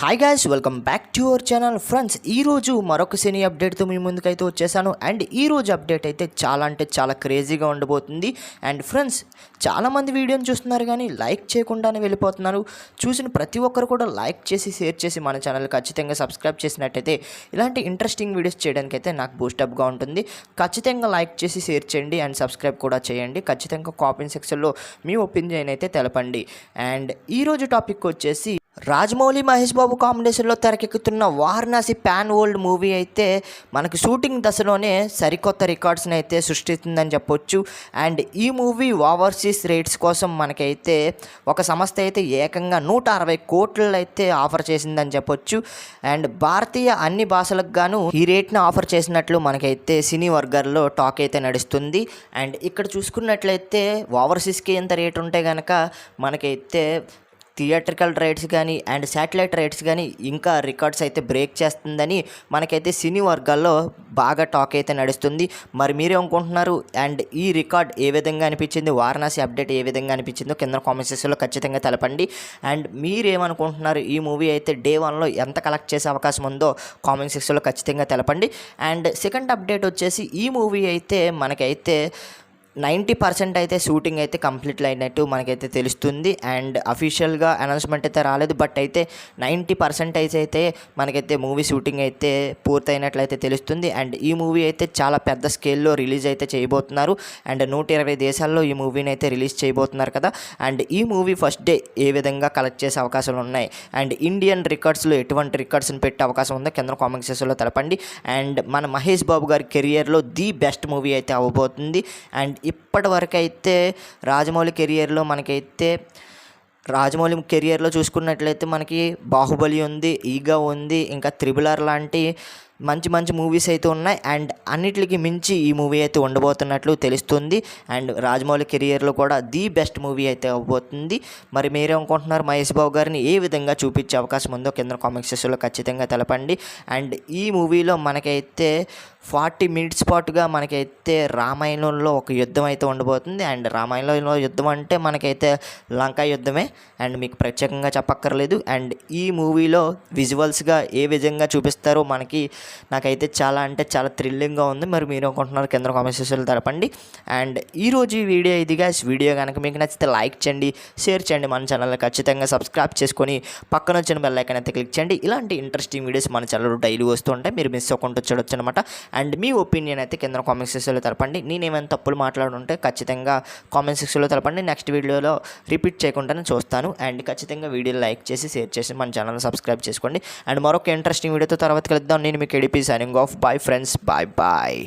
Hi guys, welcome back to our channel. Friends, ఈరోజు మరొక సినీ అప్డేట్తో మీ ముందుకైతే వచ్చేసాను. అండ్ ఈరోజు అప్డేట్ అయితే చాలా అంటే చాలా క్రేజీగా ఉండబోతుంది. అండ్ ఫ్రెండ్స్, చాలామంది వీడియోని చూస్తున్నారు కానీ లైక్ చేయకుండానే వెళ్ళిపోతున్నారు. చూసిన ప్రతి ఒక్కరు కూడా లైక్ చేసి షేర్ చేసి మన ఛానల్ ఖచ్చితంగా సబ్స్క్రైబ్ చేసినట్టయితే ఇలాంటి ఇంట్రెస్టింగ్ వీడియోస్ చేయడానికి అయితే నాకు బూస్టప్గా ఉంటుంది. ఖచ్చితంగా లైక్ చేసి షేర్ చేయండి అండ్ సబ్స్క్రైబ్ కూడా చేయండి. ఖచ్చితంగా కామెంట్ సెక్షన్లో మీ ఒపీనియన్ అయితే తెలపండి. అండ్ ఈరోజు టాపిక్ వచ్చేసి రాజమౌళి మహేష్ బాబు కాంబినేషన్లో తెరకెక్కుతున్న వారణాసి పాన్ వరల్డ్ మూవీ అయితే మనకి షూటింగ్ దశలోనే సరికొత్త రికార్డ్స్ని అయితే సృష్టిస్తుందని చెప్పొచ్చు. అండ్ ఈ మూవీ ఓవర్సీస్ రేట్స్ కోసం మనకైతే ఒక సంస్థ అయితే ఏకంగా 160 కోట్లు అయితే ఆఫర్ చేసిందని చెప్పొచ్చు. అండ్ భారతీయ అన్ని భాషలకు గాను ఈ రేట్ని ఆఫర్ చేసినట్లు మనకైతే సినీ వర్గాల్లో టాక్ అయితే నడుస్తుంది. అండ్ ఇక్కడ చూసుకున్నట్లయితే ఓవర్సీస్కి ఎంత రేట్ ఉంటే కనుక మనకైతే థియేట్రికల్ రైట్స్ కానీ అండ్ శాటిలైట్ రైట్స్ కానీ ఇంకా రికార్డ్స్ అయితే బ్రేక్ చేస్తుందని మనకైతే సినీ వర్గాల్లో బాగా టాక్ అయితే నడుస్తుంది. మరి మీరేమనుకుంటున్నారు? అండ్ ఈ రికార్డ్ ఏ విధంగా అనిపించింది, వారణాసి అప్డేట్ ఏ విధంగా అనిపించిందో కింద కామెంట్ సెక్షన్లో ఖచ్చితంగా తెలపండి. అండ్ మీరేమనుకుంటున్నారు? ఈ మూవీ అయితే డే 1లో ఎంత కలెక్ట్ చేసే అవకాశం ఉందో కామెంట్ సెక్షన్లో ఖచ్చితంగా తెలపండి. అండ్ సెకండ్ అప్డేట్ వచ్చేసి ఈ మూవీ అయితే మనకైతే 90% అయితే షూటింగ్ అయితే కంప్లీట్ అయినట్టు మనకైతే తెలుస్తుంది. అండ్ అఫీషియల్గా అనౌన్స్మెంట్ అయితే రాలేదు, బట్ అయితే 90% అయితే మనకైతే మూవీ షూటింగ్ అయితే పూర్తయినట్లయితే తెలుస్తుంది. అండ్ ఈ మూవీ అయితే చాలా పెద్ద స్కేల్లో రిలీజ్ అయితే చేయబోతున్నారు. అండ్ 120 దేశాల్లో ఈ మూవీని అయితే రిలీజ్ చేయబోతున్నారు కదా. అండ్ ఈ మూవీ ఫస్ట్ డే ఏ విధంగా కలెక్ట్ చేసే అవకాశాలు ఉన్నాయి, అండ్ ఇండియన్ రికార్డ్స్లో ఎటువంటి రికార్డ్స్ని పెట్టే అవకాశం ఉందో కింద కామెంట్ సెక్షన్లో తెలపండి. అండ్ మన మహేష్ బాబు గారి కెరియర్లో ది బెస్ట్ మూవీ అయితే అవ్వబోతుంది. అండ్ ఇప్పటి వరకు అయితే రాజమౌళి కెరియర్లో చూసుకున్నట్లయితే మనకి బాహుబలి ఉంది, ఈగా ఉంది, ఇంకా త్రిబుల్ ఆర్ లాంటి మంచి మంచి మూవీస్ అయితే ఉన్నాయి. అండ్ అన్నిటికి మించి ఈ మూవీ అయితే ఉండబోతున్నట్లు తెలుస్తుంది. అండ్ రాజమౌళి కెరియర్లో కూడా ది బెస్ట్ మూవీ అయితే అవ్వబోతుంది. మరి మీరేమనుకుంటున్నారు? మహేష్ బాబు గారిని ఏ విధంగా చూపించే అవకాశం ఉందో కింద కామెంట్ సెక్షన్లో ఖచ్చితంగా తెలపండి. అండ్ ఈ మూవీలో మనకైతే 40 మినిట్స్ పాటుగా మనకైతే రామాయణంలో ఒక యుద్ధం అయితే ఉండబోతుంది. అండ్ రామాయణంలో యుద్ధం అంటే మనకైతే లంకా యుద్ధమే, అండ్ మీకు ప్రత్యేకంగా చెప్పక్కర్లేదు. అండ్ ఈ మూవీలో విజువల్స్గా ఏ విధంగా చూపిస్తారో నాకైతే చాలా అంటే చాలా థ్రిల్లింగ్గా ఉంది. మరి మీరు అనుకుంటున్నారు? కింద కామెంట్ సెక్షన్లో తెలపండి. అండ్ ఈరోజు ఈ వీడియో ఇదిగా. వీడియో కనుక మీకు నచ్చితే లైక్ చేయండి, షేర్ చేయండి, మన ఛానల్ని ఖచ్చితంగా సబ్స్క్రైబ్ చేసుకొని పక్కన వచ్చిన బెల్ ఐకాన్ అయితే క్లిక్ చేయండి. ఇలాంటి ఇంట్రెస్టింగ్ వీడియోస్ మన ఛానల్లో డైలీ వస్తూ ఉంటాయి, మీరు మిస్ అవ్వకుండా చూడొచ్చు అనమాట. అండ్ మీ ఒపీనియన్ అయితే కింద కామెంట్ సెక్షన్లో తెలపండి. నేనేమైనా తప్పులు మాట్లాడుంటే ఖచ్చితంగా కామెంట్ సెక్షన్లో తెలపండి. నెక్స్ట్ వీడియోలో రిపీట్ చేయకుండానే చూస్తాను. అండ్ ఖచ్చితంగా వీడియో లైక్ చేసి షేర్ చేసి మన ఛానల్ని సబ్స్క్రైబ్ చేసుకోండి. అండ్ మరొక ఇంట్రెస్టింగ్ వీడియోతో తర్వాత కలుద్దాం. నేను మీకు ఎడిపి signing off. Bye friends, bye bye.